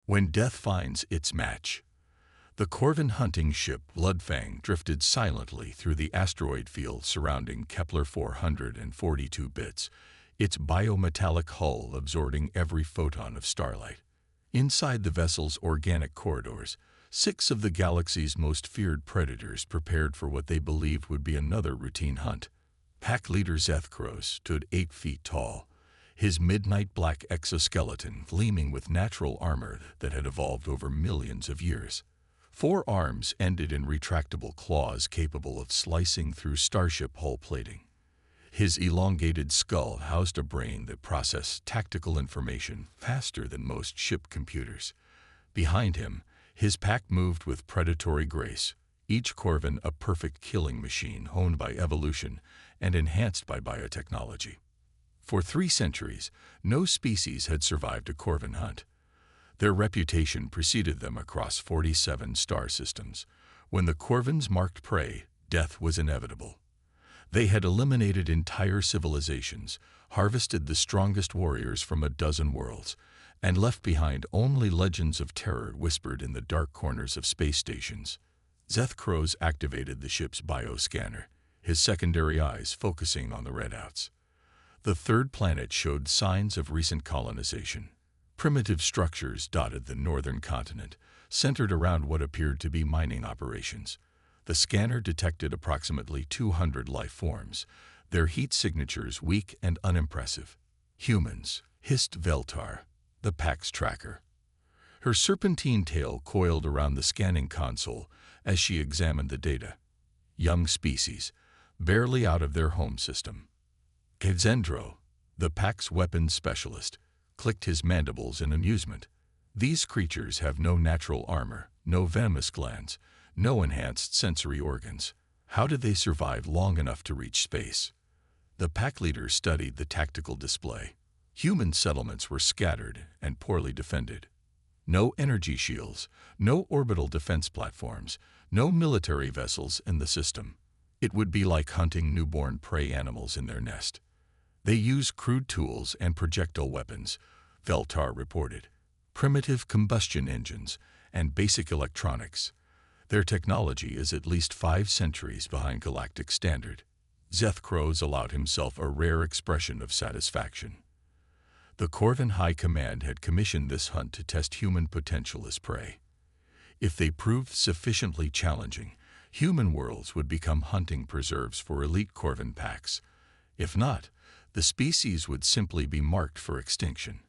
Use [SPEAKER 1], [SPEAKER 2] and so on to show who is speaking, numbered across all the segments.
[SPEAKER 1] When death finds its match. The Corvin hunting ship Bloodfang drifted silently through the asteroid field surrounding Kepler 442 bits, its biometallic hull absorbing every photon of starlight. Inside the vessel's organic corridors, 6 of the galaxy's most feared predators prepared for what they believed would be another routine hunt. Pack leader Zethkros stood 8 feet tall, his midnight black exoskeleton gleaming with natural armor that had evolved over millions of years. 4 arms ended in retractable claws capable of slicing through starship hull plating. His elongated skull housed a brain that processed tactical information faster than most ship computers. Behind him, his pack moved with predatory grace, each Corvin a perfect killing machine honed by evolution and enhanced by biotechnology. For 3 centuries, no species had survived a Corvin hunt. Their reputation preceded them across 47 star systems. When the Corvins marked prey, death was inevitable. They had eliminated entire civilizations, harvested the strongest warriors from a dozen worlds, and left behind only legends of terror whispered in the dark corners of space stations. Zethkros activated the ship's bioscanner, his secondary eyes focusing on the redouts. The 3rd planet showed signs of recent colonization. Primitive structures dotted the northern continent, centered around what appeared to be mining operations. The scanner detected approximately 200 life forms, their heat signatures weak and unimpressive. Humans, hissed Veltar, the pack's tracker. Her serpentine tail coiled around the scanning console as she examined the data. Young species, barely out of their home system. Kezendro, the pack's weapons specialist, clicked his mandibles in amusement. These creatures have no natural armor, no venomous glands, no enhanced sensory organs. How did they survive long enough to reach space? The pack leader studied the tactical display. Human settlements were scattered and poorly defended. No energy shields, no orbital defense platforms, no military vessels in the system. It would be like hunting newborn prey animals in their nest. They use crude tools and projectile weapons, Veltar reported, primitive combustion engines, and basic electronics. Their technology is at least 5 centuries behind galactic standard. Zethkros allowed himself a rare expression of satisfaction. The Corvin High Command had commissioned this hunt to test human potential as prey. If they proved sufficiently challenging, human worlds would become hunting preserves for elite Corvin packs. If not, the species would simply be marked for extinction.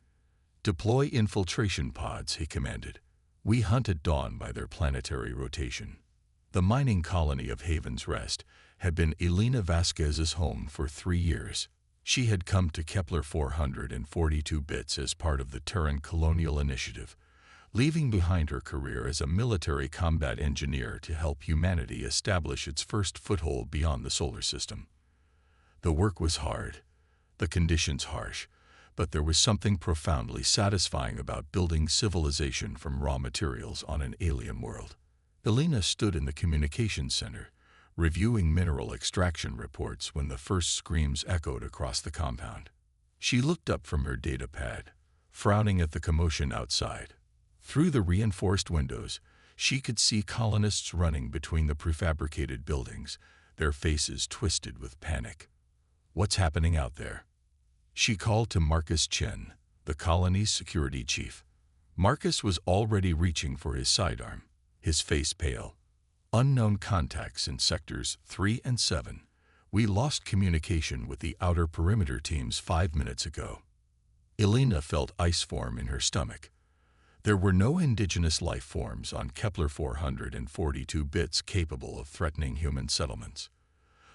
[SPEAKER 1] Deploy infiltration pods, he commanded. We hunt at dawn by their planetary rotation. The mining colony of Haven's Rest had been Elena Vasquez's home for 3 years. She had come to Kepler 442 bits as part of the Terran Colonial Initiative, leaving behind her career as a military combat engineer to help humanity establish its first foothold beyond the solar system. The work was hard, the conditions harsh, but there was something profoundly satisfying about building civilization from raw materials on an alien world. Elena stood in the communications center, reviewing mineral extraction reports when the first screams echoed across the compound. She looked up from her data pad, frowning at the commotion outside. Through the reinforced windows, she could see colonists running between the prefabricated buildings, their faces twisted with panic. What's happening out there? She called to Marcus Chen, the colony's security chief. Marcus was already reaching for his sidearm, his face pale. Unknown contacts in sectors 3 and 7. We lost communication with the outer perimeter teams 5 minutes ago. Elena felt ice form in her stomach. There were no indigenous life forms on Kepler 442 bits capable of threatening human settlements.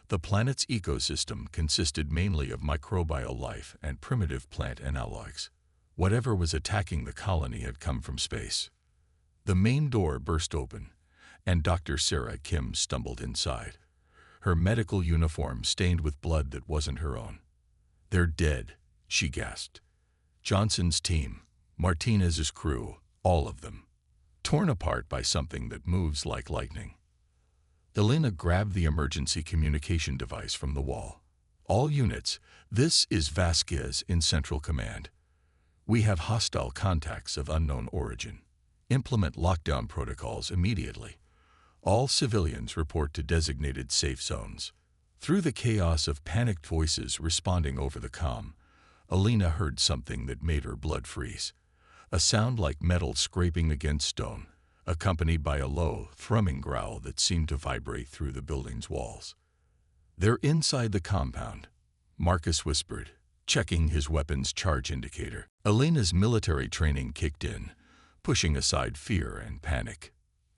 [SPEAKER 1] The planet's ecosystem consisted mainly of microbial life and primitive plant analogues. Whatever was attacking the colony had come from space. The main door burst open, and Dr. Sarah Kim stumbled inside, her medical uniform stained with blood that wasn't her own. "They're dead," she gasped. Johnson's team, Martinez's crew, all of them, torn apart by something that moves like lightning. Elena grabbed the emergency communication device from the wall. "All units, this is Vasquez in Central Command. We have hostile contacts of unknown origin." Implement lockdown protocols immediately. All civilians report to designated safe zones. Through the chaos of panicked voices responding over the comm, Alina heard something that made her blood freeze. A sound like metal scraping against stone, accompanied by a low, thrumming growl that seemed to vibrate through the building's walls. "They're inside the compound," Marcus whispered, checking his weapon's charge indicator. Alina's military training kicked in, pushing aside fear and panic.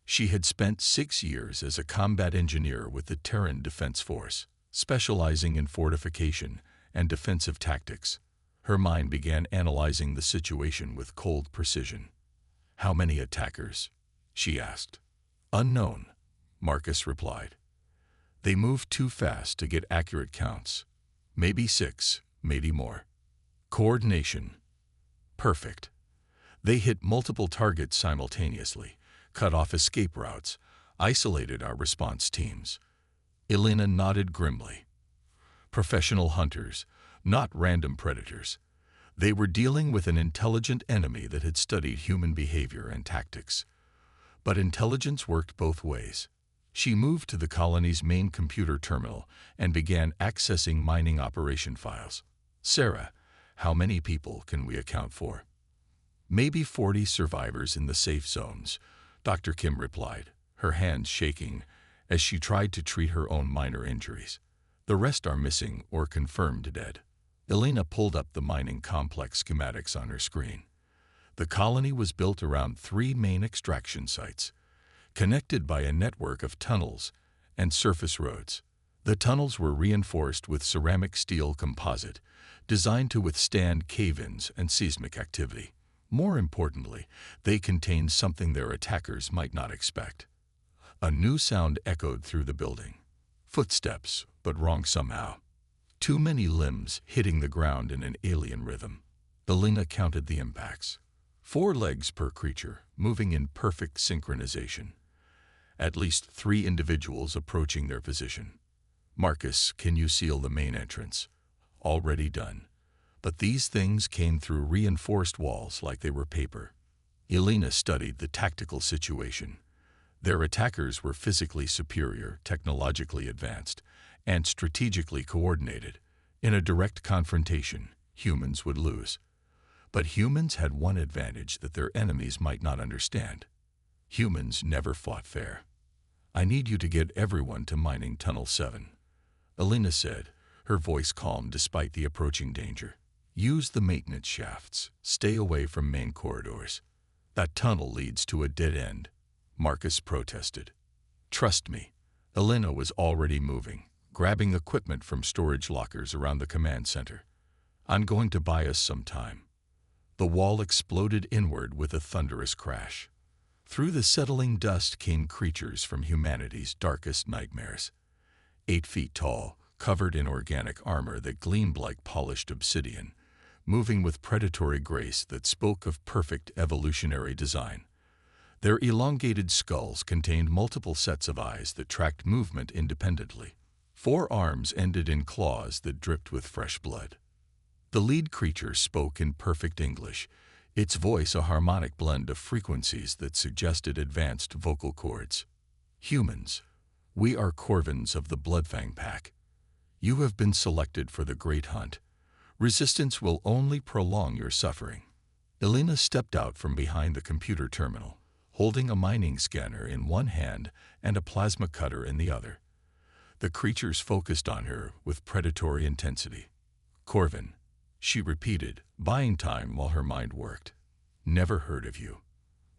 [SPEAKER 1] She had spent 6 years as a combat engineer with the Terran Defense Force, specializing in fortification and defensive tactics. Her mind began analyzing the situation with cold precision. "How many attackers?" she asked. "Unknown," Marcus replied. "They moved too fast to get accurate counts. Maybe 6, maybe more." "Coordination." "Perfect." "They hit multiple targets simultaneously, cut off escape routes, isolated our response teams." Alina nodded grimly. "Professional hunters, not random predators. They were dealing with an intelligent enemy that had studied human behavior and tactics." But intelligence worked both ways. She moved to the colony's main computer terminal and began accessing mining operation files. "Sarah, how many people can we account for?" "Maybe 40 survivors in the safe zones," Dr. Kim replied, her hands shaking as she tried to treat her own minor injuries. "The rest are missing or confirmed dead." Alina pulled up the mining complex schematics on her screen. The colony was built around 3 main extraction sites, connected by a network of tunnels and surface roads. The tunnels were reinforced with ceramic steel composite, designed to withstand cave-ins and seismic activity. More importantly, they contained something their attackers might not expect. A new sound echoed through the building. Footsteps, but wrong somehow. Too many limbs hitting the ground in an alien rhythm. Alina counted the impacts. 4 legs per creature, moving in perfect synchronization. At least 3 individuals approaching their position. "Marcus, can you seal the main entrance?" "Already done." But these things came through reinforced walls like they were paper. Alina studied the tactical situation. Their attackers were physically superior, technologically advanced, and strategically coordinated. In a direct confrontation, humans would lose. But humans had one advantage that their enemies might not understand. Humans never fought fair. "I need you to get everyone to mining Tunnel 7, Alina said, her voice calm despite the approaching danger. "Use the maintenance shafts. Stay away from main corridors. That tunnel leads to a dead end," Marcus protested. "Trust me." Alina was already moving, grabbing equipment from storage lockers around the command center. "I'm going to buy us some time." The wall exploded inward with a thunderous crash. Through the settling dust came creatures from humanity's darkest nightmares. 8 feet tall, covered in organic armor that gleamed like polished obsidian, moving with predatory grace that spoke of perfect evolutionary design. Their elongated skulls contained multiple sets of eyes that tracked movement independently. 4 arms ended in claws that dripped with fresh blood. The lead creature spoke in perfect English, its voice a harmonic blend of frequencies that suggested advanced vocal cords. "Humans, we are Corvins of the Bloodfang Pack. You have been selected for the Great Hunt. Resistance will only prolong your suffering." Alina stepped out from behind the computer terminal, holding a mining scanner in one hand and a plasma cutter in the other. The creatures focused on her with predatory intensity. "Corvin," she repeated, buying time while her mind worked. "Never heard of you.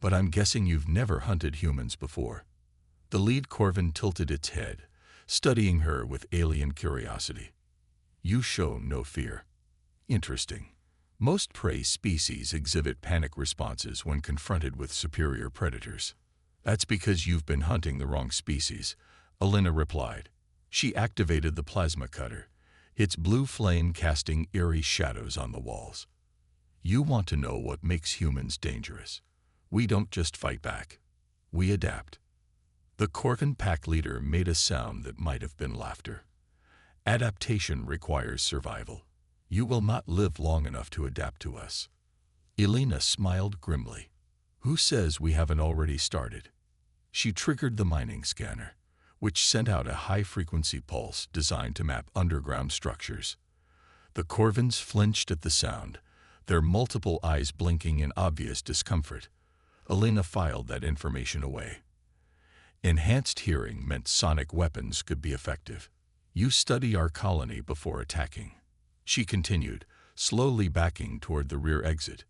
[SPEAKER 1] But I'm guessing you've never hunted humans before." The lead Corvin tilted its head, studying her with alien curiosity. "You show no fear." "Interesting. Most prey species exhibit panic responses when confronted with superior predators." "That's because you've been hunting the wrong species," Alina replied. She activated the plasma cutter, its blue flame casting eerie shadows on the walls. "You want to know what makes humans dangerous. We don't just fight back. We adapt." The Corvin pack leader made a sound that might have been laughter. "Adaptation requires survival. You will not live long enough to adapt to us." Alina smiled grimly. Who says we haven't already started? She triggered the mining scanner, which sent out a high-frequency pulse designed to map underground structures. The Corvins flinched at the sound, their multiple eyes blinking in obvious discomfort. Elena filed that information away. Enhanced hearing meant sonic weapons could be effective. You study our colony before attacking. She continued, slowly backing toward the rear exit.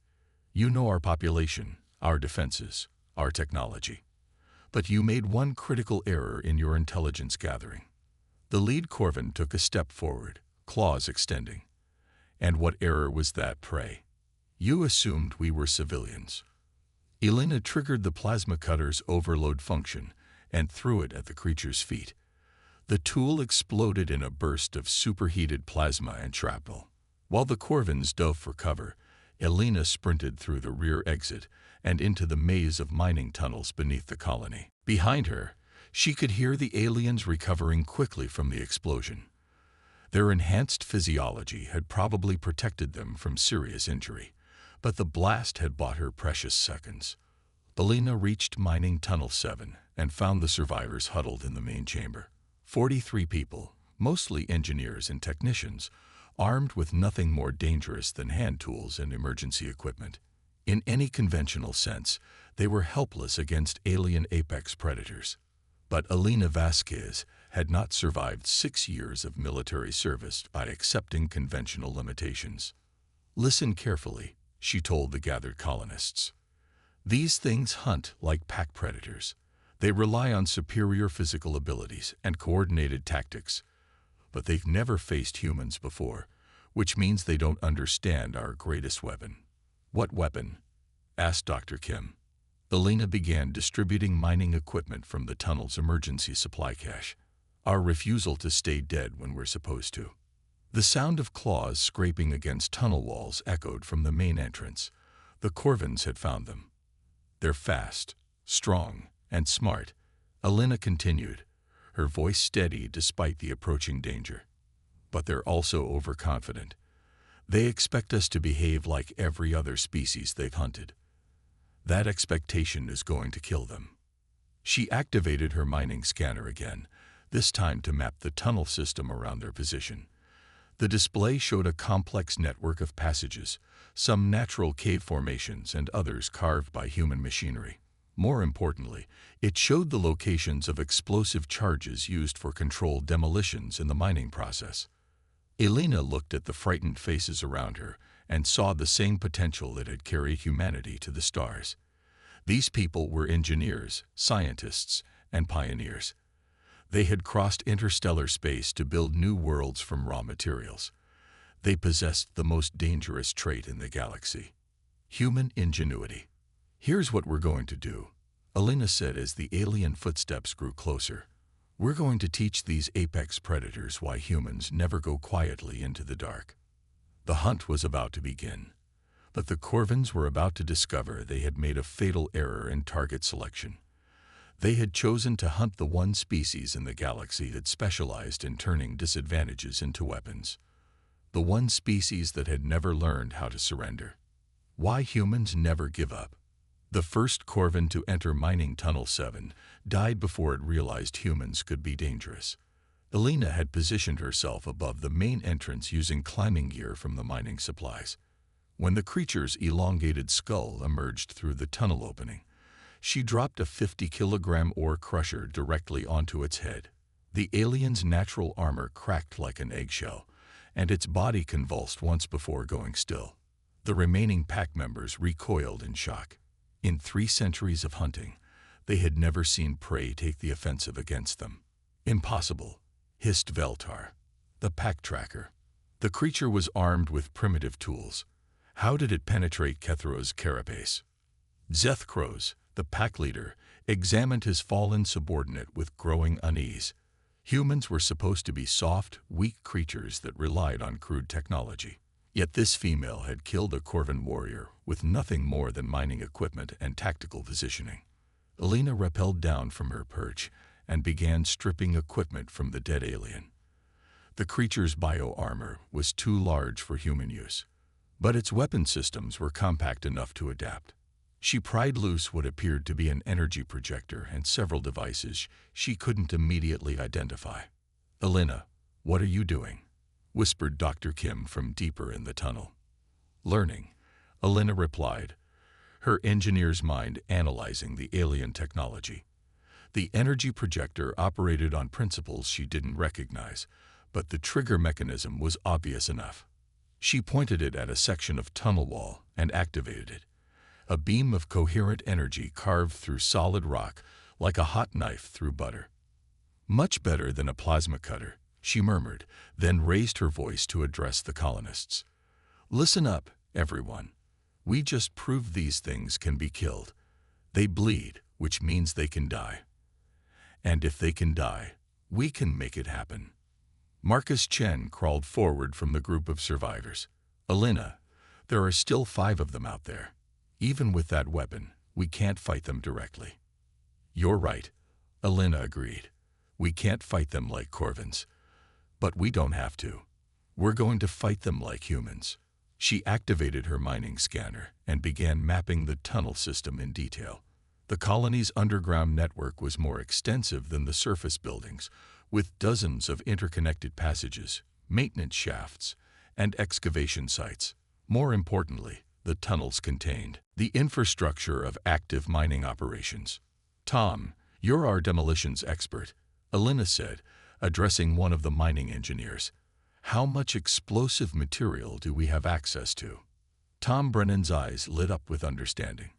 [SPEAKER 1] You know our population, our defenses, our technology. But you made one critical error in your intelligence gathering. The lead Corvin took a step forward, claws extending. And what error was that, pray? You assumed we were civilians. Elena triggered the plasma cutter's overload function and threw it at the creature's feet. The tool exploded in a burst of superheated plasma and shrapnel. While the Corvins dove for cover, Elena sprinted through the rear exit and into the maze of mining tunnels beneath the colony. Behind her, she could hear the aliens recovering quickly from the explosion. Their enhanced physiology had probably protected them from serious injury, but the blast had bought her precious seconds. Elena reached Mining Tunnel 7 and found the survivors huddled in the main chamber. 43 people, mostly engineers and technicians, armed with nothing more dangerous than hand tools and emergency equipment. In any conventional sense, they were helpless against alien apex predators. But Elena Vasquez had not survived 6 years of military service by accepting conventional limitations. Listen carefully, she told the gathered colonists. These things hunt like pack predators. They rely on superior physical abilities and coordinated tactics. But they've never faced humans before, which means they don't understand our greatest weapon. What weapon? Asked Dr. Kim. Elena began distributing mining equipment from the tunnel's emergency supply cache. Our refusal to stay dead when we're supposed to. The sound of claws scraping against tunnel walls echoed from the main entrance. The Corvins had found them. They're fast, strong, and smart, Elena continued, her voice steady despite the approaching danger. But they're also overconfident. They expect us to behave like every other species they've hunted. That expectation is going to kill them. She activated her mining scanner again, this time to map the tunnel system around their position. The display showed a complex network of passages, some natural cave formations and others carved by human machinery. More importantly, it showed the locations of explosive charges used for controlled demolitions in the mining process. Elena looked at the frightened faces around her and saw the same potential that had carried humanity to the stars. These people were engineers, scientists, and pioneers. They had crossed interstellar space to build new worlds from raw materials. They possessed the most dangerous trait in the galaxy: human ingenuity. Here's what we're going to do, Elena said as the alien footsteps grew closer. We're going to teach these apex predators why humans never go quietly into the dark. The hunt was about to begin, but the Corvins were about to discover they had made a fatal error in target selection. They had chosen to hunt the one species in the galaxy that specialized in turning disadvantages into weapons. The one species that had never learned how to surrender. Why humans never give up. The first Corvin to enter Mining Tunnel 7 died before it realized humans could be dangerous. Elena had positioned herself above the main entrance using climbing gear from the mining supplies. When the creature's elongated skull emerged through the tunnel opening, she dropped a 50-kilogram ore crusher directly onto its head. The alien's natural armor cracked like an eggshell, and its body convulsed once before going still. The remaining pack members recoiled in shock. In 3 centuries of hunting, they had never seen prey take the offensive against them. Impossible, hissed Veltar, the pack tracker. The creature was armed with primitive tools. How did it penetrate Kethro's carapace? Zethkros, the pack leader, examined his fallen subordinate with growing unease. Humans were supposed to be soft, weak creatures that relied on crude technology. Yet this female had killed a Corvin warrior with nothing more than mining equipment and tactical positioning. Elena rappelled down from her perch and began stripping equipment from the dead alien. The creature's bio-armor was too large for human use, but its weapon systems were compact enough to adapt. She pried loose what appeared to be an energy projector and several devices she couldn't immediately identify. "Elena, what are you doing?" whispered Dr. Kim from deeper in the tunnel. "Learning," Elena replied, her engineer's mind analyzing the alien technology. The energy projector operated on principles she didn't recognize, but the trigger mechanism was obvious enough. She pointed it at a section of tunnel wall and activated it. A beam of coherent energy carved through solid rock like a hot knife through butter. "Much better than a plasma cutter," she murmured, then raised her voice to address the colonists. "Listen up, everyone. We just proved these things can be killed. They bleed, which means they can die. And if they can die, we can make it happen." Marcus Chen crawled forward from the group of survivors. "Elena, there are still 5 of them out there. Even with that weapon, we can't fight them directly." "You're right," Elena agreed. "We can't fight them like Corvins. But we don't have to. We're going to fight them like humans." She activated her mining scanner and began mapping the tunnel system in detail. The colony's underground network was more extensive than the surface buildings, with dozens of interconnected passages, maintenance shafts, and excavation sites. More importantly, the tunnels contained the infrastructure of active mining operations. "Tom, you're our demolitions expert," Elena said, addressing one of the mining engineers. "How much explosive material do we have access to?" Tom Brennan's eyes lit up with understanding.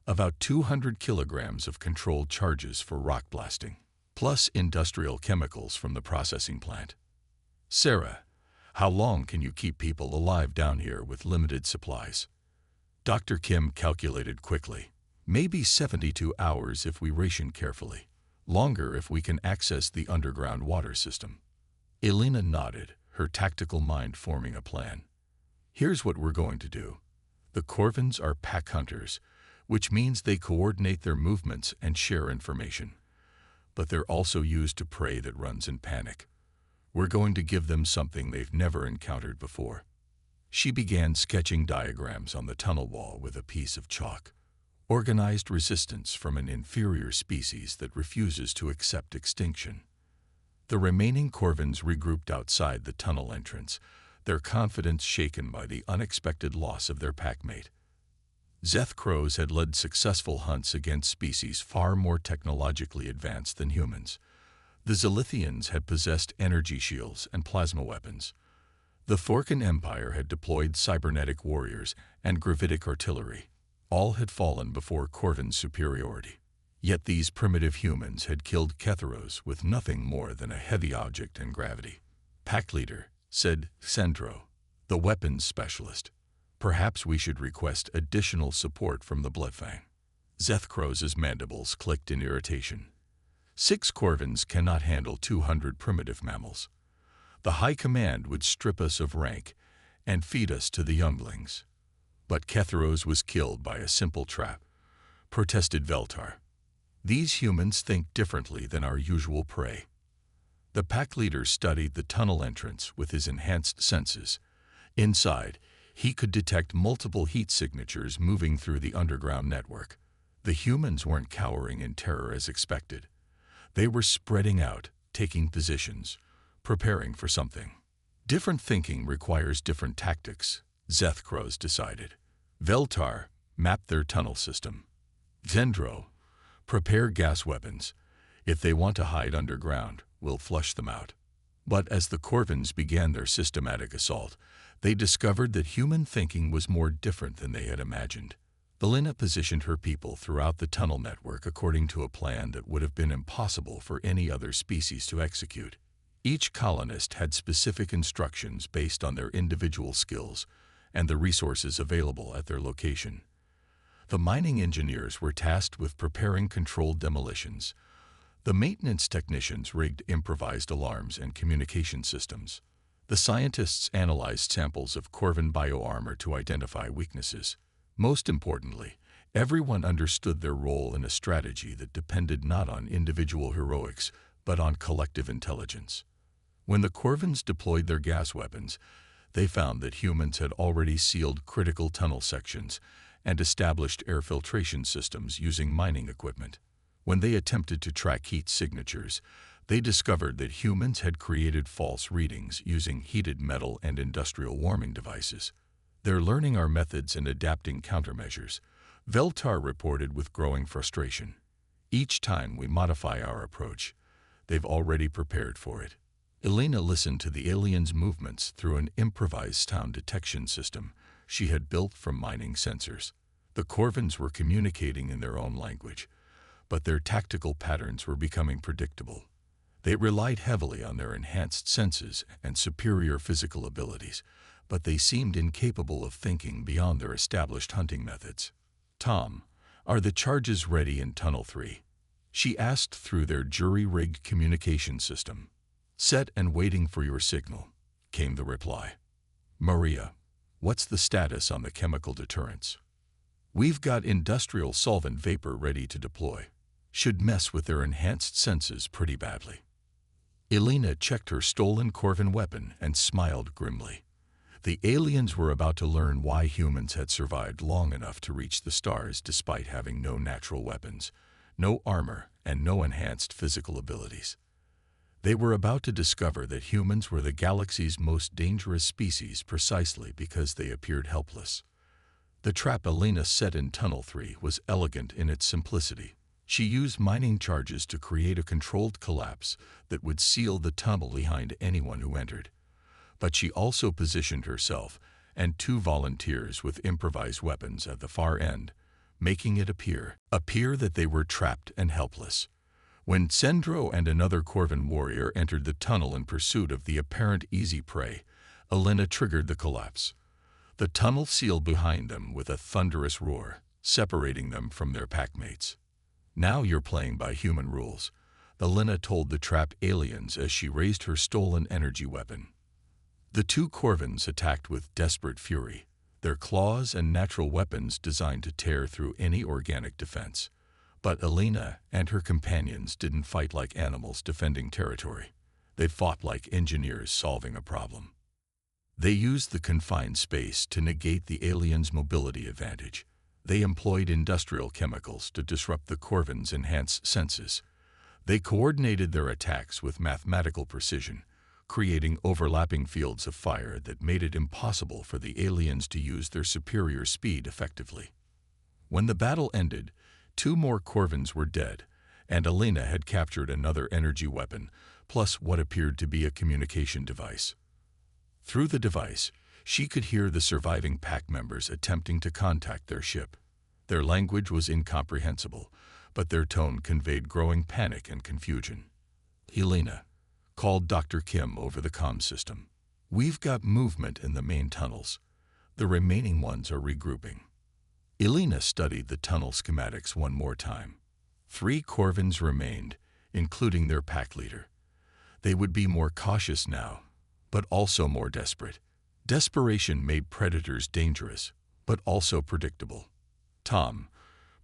[SPEAKER 1] "About 200 kilograms of controlled charges for rock blasting, plus industrial chemicals from the processing plant." "Sarah, how long can you keep people alive down here with limited supplies?" Dr. Kim calculated quickly. "Maybe 72 hours if we ration carefully. Longer if we can access the underground water system." Elena nodded, her tactical mind forming a plan. "Here's what we're going to do. The Corvins are pack hunters, which means they coordinate their movements and share information. But they're also used to prey that runs in panic. We're going to give them something they've never encountered before." She began sketching diagrams on the tunnel wall with a piece of chalk. "Organized resistance from an inferior species that refuses to accept extinction." The remaining Corvins regrouped outside the tunnel entrance, their confidence shaken by the unexpected loss of their packmate. Zeth crows had led successful hunts against species far more technologically advanced than humans. The Zilithians had possessed energy shields and plasma weapons. The Thorcan Empire had deployed cybernetic warriors and gravitic artillery. All had fallen before Corvin's superiority. Yet these primitive humans had killed Ketheros with nothing more than a heavy object and gravity. "Pack leader," said Sandro, the weapons specialist. "Perhaps we should request additional support from the Bloodfang." Zeth Crow's mandibles clicked in irritation. 6 Corvins cannot handle 200 primitive mammals. The High Command would strip us of rank and feed us to the younglings. "But Ketheros was killed by a simple trap," protested Veltar. "These humans think differently than our usual prey." The pack leader studied the tunnel entrance with his enhanced senses. Inside, he could detect multiple heat signatures moving through the underground network. The humans weren't cowering in terror as expected. They were spreading out, taking positions, preparing for something. Different thinking requires different tactics, Zeth Crows decided. Veltar mapped their tunnel system. Zendro, prepare gas weapons. If they want to hide underground, we'll flush them out. But as the Corvins began their systematic assault, they discovered that human thinking was more different than they had imagined. Belina positioned her people throughout the tunnel network according to a plan that would have been impossible for any other species to execute. Each colonist had specific instructions based on their individual skills and the resources available at their location. The mining engineers were tasked with preparing controlled demolitions. The maintenance technicians rigged improvised alarms and communication systems. The scientists analyzed samples of Corvin bioarmor to identify weaknesses. Most importantly, everyone understood their role in a strategy that depended not on individual heroics, but on collective intelligence. When the Corvins deployed their gas weapons, they found that humans had already sealed critical tunnel sections and established air filtration systems using mining equipment. When they attempted to track heat signatures, they discovered that humans had created false readings using heated metal and industrial warming devices. They're learning our methods and adapting countermeasures, Veltar reported with growing frustration. Each time we modify our approach, they've already prepared for it. Elena listened to the aliens' movements through an improvised sound detection system she had built from mining sensors. The Corvins were communicating in their own language, but their tactical patterns were becoming predictable. They relied heavily on their enhanced senses and superior physical abilities, but they seemed incapable of thinking beyond their established hunting methods. "Tom, are the charges ready in Tunnel 3?" she asked through their jury-rigged communication system. "Set and waiting for your signal," came the reply. "Maria, what's the status on the chemical deterrents?" "We've got industrial solvent vapor ready to deploy. Should mess with their enhanced senses pretty badly." Elena checked her stolen Corvin weapon and smiled grimly. The aliens were about to learn why humans had survived long enough to reach the stars despite having no natural weapons, no armor, and no enhanced physical abilities. They were about to discover that humans were the galaxy's most dangerous species precisely because they appeared helpless. The trap Elena set in Tunnel 3 was elegant in its simplicity. She used mining charges to create a controlled collapse that would seal the tunnel behind anyone who entered. But she also positioned herself and 2 volunteers with improvised weapons at the far end, making it appear that they were trapped and helpless. When Sendro and another Corvin warrior entered the tunnel in pursuit of the apparent easy prey, Elena triggered the collapse. The tunnel sealed behind them with a thunderous roar, separating them from their packmates. "Now you're playing by human rules," Elena told the trapped aliens as she raised her stolen energy weapon. The 2 Corvins attacked with desperate fury, their claws and natural weapons designed to tear through any organic defense. But Elena and her companions didn't fight like animals defending territory. They fought like engineers solving a problem. They used the confined space to negate the aliens' mobility advantage. They employed industrial chemicals to disrupt the Corvins' enhanced senses. They coordinated their attacks with mathematical precision, creating overlapping fields of fire that made it impossible for the aliens to use their superior speed effectively. When the battle ended, 2 more Corvins were dead, and Elena had captured another energy weapon, plus what appeared to be a communication device. Through the device, she could hear the surviving pack members attempting to contact their ship. Their language was incomprehensible, but their tone conveyed growing panic and confusion. "Elena," called Dr. Kim over the comm system. "We've got movement in the main tunnels. The remaining ones are regrouping." Elena studied the tunnel schematics one more time. 3 Corvins remained, including their pack leader. They would be more cautious now, but also more desperate. Desperation made predators dangerous, but also predictable. "Tom,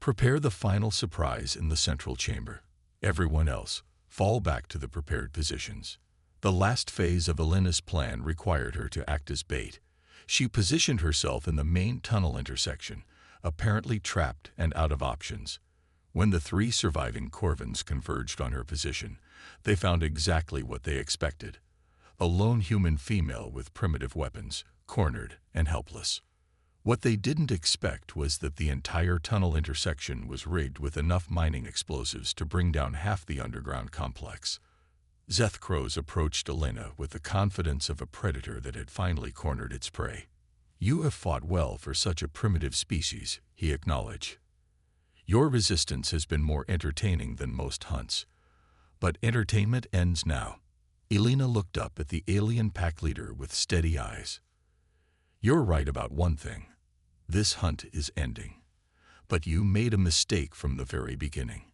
[SPEAKER 1] prepare the final surprise in the central chamber. Everyone else, fall back to the prepared positions." The last phase of Elena's plan required her to act as bait. She positioned herself in the main tunnel intersection, apparently trapped and out of options. When the 3 surviving Corvins converged on her position, they found exactly what they expected: a lone human female with primitive weapons, cornered and helpless. What they didn't expect was that the entire tunnel intersection was rigged with enough mining explosives to bring down half the underground complex. Zeth Crows approached Elena with the confidence of a predator that had finally cornered its prey. "You have fought well for such a primitive species," he acknowledged. "Your resistance has been more entertaining than most hunts. But entertainment ends now." Elena looked up at the alien pack leader with steady eyes. "You're right about one thing. This hunt is ending. But you made a mistake from the very beginning."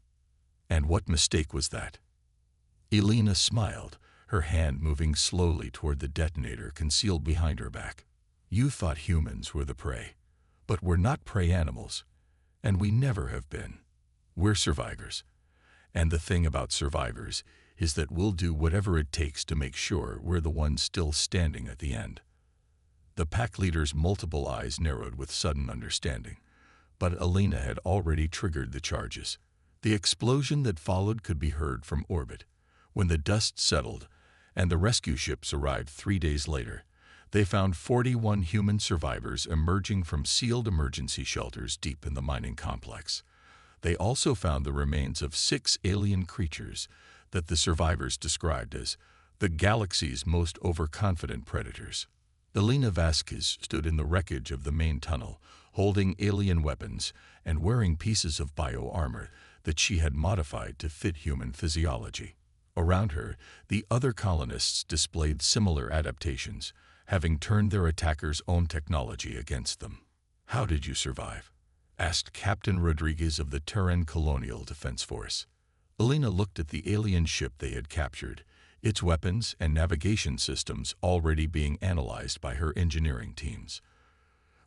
[SPEAKER 1] "And what mistake was that?" Elena smiled, her hand moving slowly toward the detonator concealed behind her back. "You thought humans were the prey, but we're not prey animals, and we never have been. We're survivors. And the thing about survivors is that we'll do whatever it takes to make sure we're the ones still standing at the end." The pack leader's multiple eyes narrowed with sudden understanding. But Alina had already triggered the charges. The explosion that followed could be heard from orbit. When the dust settled and the rescue ships arrived 3 days later, they found 41 human survivors emerging from sealed emergency shelters deep in the mining complex. They also found the remains of 6 alien creatures that the survivors described as the galaxy's most overconfident predators. Alina Vasquez stood in the wreckage of the main tunnel, holding alien weapons and wearing pieces of bio-armor that she had modified to fit human physiology. Around her, the other colonists displayed similar adaptations, having turned their attackers' own technology against them. "How did you survive?" asked Captain Rodriguez of the Terran Colonial Defense Force. Alina looked at the alien ship they had captured, its weapons and navigation systems already being analyzed by her engineering teams.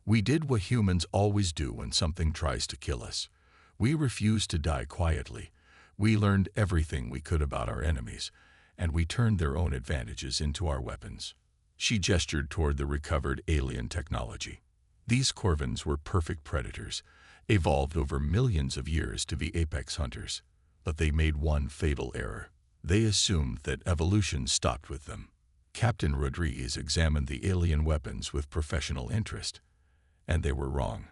[SPEAKER 1] "We did what humans always do when something tries to kill us. We refused to die quietly. We learned everything we could about our enemies, and we turned their own advantages into our weapons." She gestured toward the recovered alien technology. These Corvins were perfect predators, evolved over millions of years to be apex hunters. But they made one fatal error. They assumed that evolution stopped with them. Captain Rodriguez examined the alien weapons with professional interest, and they were wrong.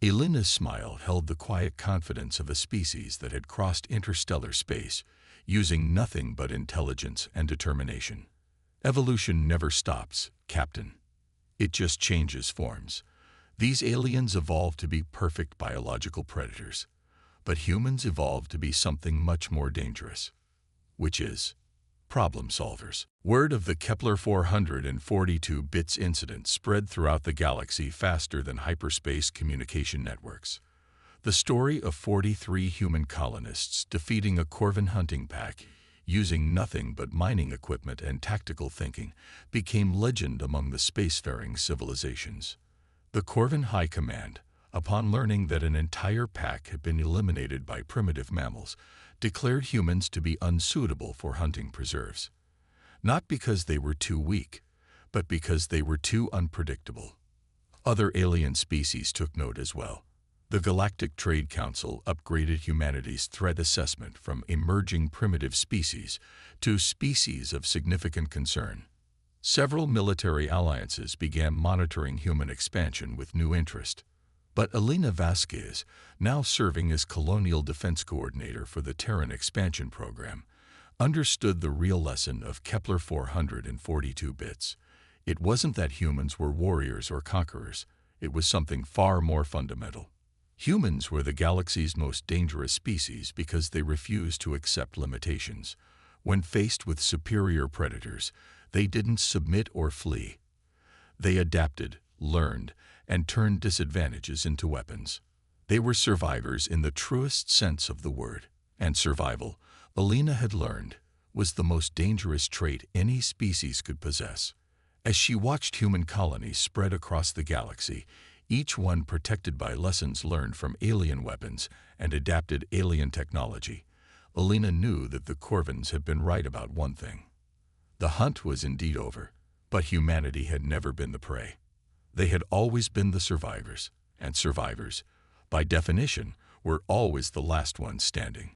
[SPEAKER 1] Alina's smile held the quiet confidence of a species that had crossed interstellar space, using nothing but intelligence and determination. "Evolution never stops, Captain. It just changes forms. These aliens evolved to be perfect biological predators, but humans evolved to be something much more dangerous, which is problem solvers." Word of the Kepler 442 bits incident spread throughout the galaxy faster than hyperspace communication networks. The story of 43 human colonists defeating a Corvin hunting pack using nothing but mining equipment and tactical thinking became legend among the spacefaring civilizations. The Corvin High Command, upon learning that an entire pack had been eliminated by primitive mammals, declared humans to be unsuitable for hunting preserves. Not because they were too weak, but because they were too unpredictable. Other alien species took note as well. The Galactic Trade Council upgraded humanity's threat assessment from emerging primitive species to species of significant concern. Several military alliances began monitoring human expansion with new interest. But Alina Vasquez, now serving as Colonial Defense Coordinator for the Terran Expansion Program, understood the real lesson of Kepler 442 bits. It wasn't that humans were warriors or conquerors. It was something far more fundamental. Humans were the galaxy's most dangerous species because they refused to accept limitations. When faced with superior predators, they didn't submit or flee. They adapted, learned, and turned disadvantages into weapons. They were survivors in the truest sense of the word. And survival, Alina had learned, was the most dangerous trait any species could possess. As she watched human colonies spread across the galaxy, each one protected by lessons learned from alien weapons and adapted alien technology, Alina knew that the Corvins had been right about one thing. The hunt was indeed over, but humanity had never been the prey. They had always been the survivors, and survivors, by definition, were always the last ones standing.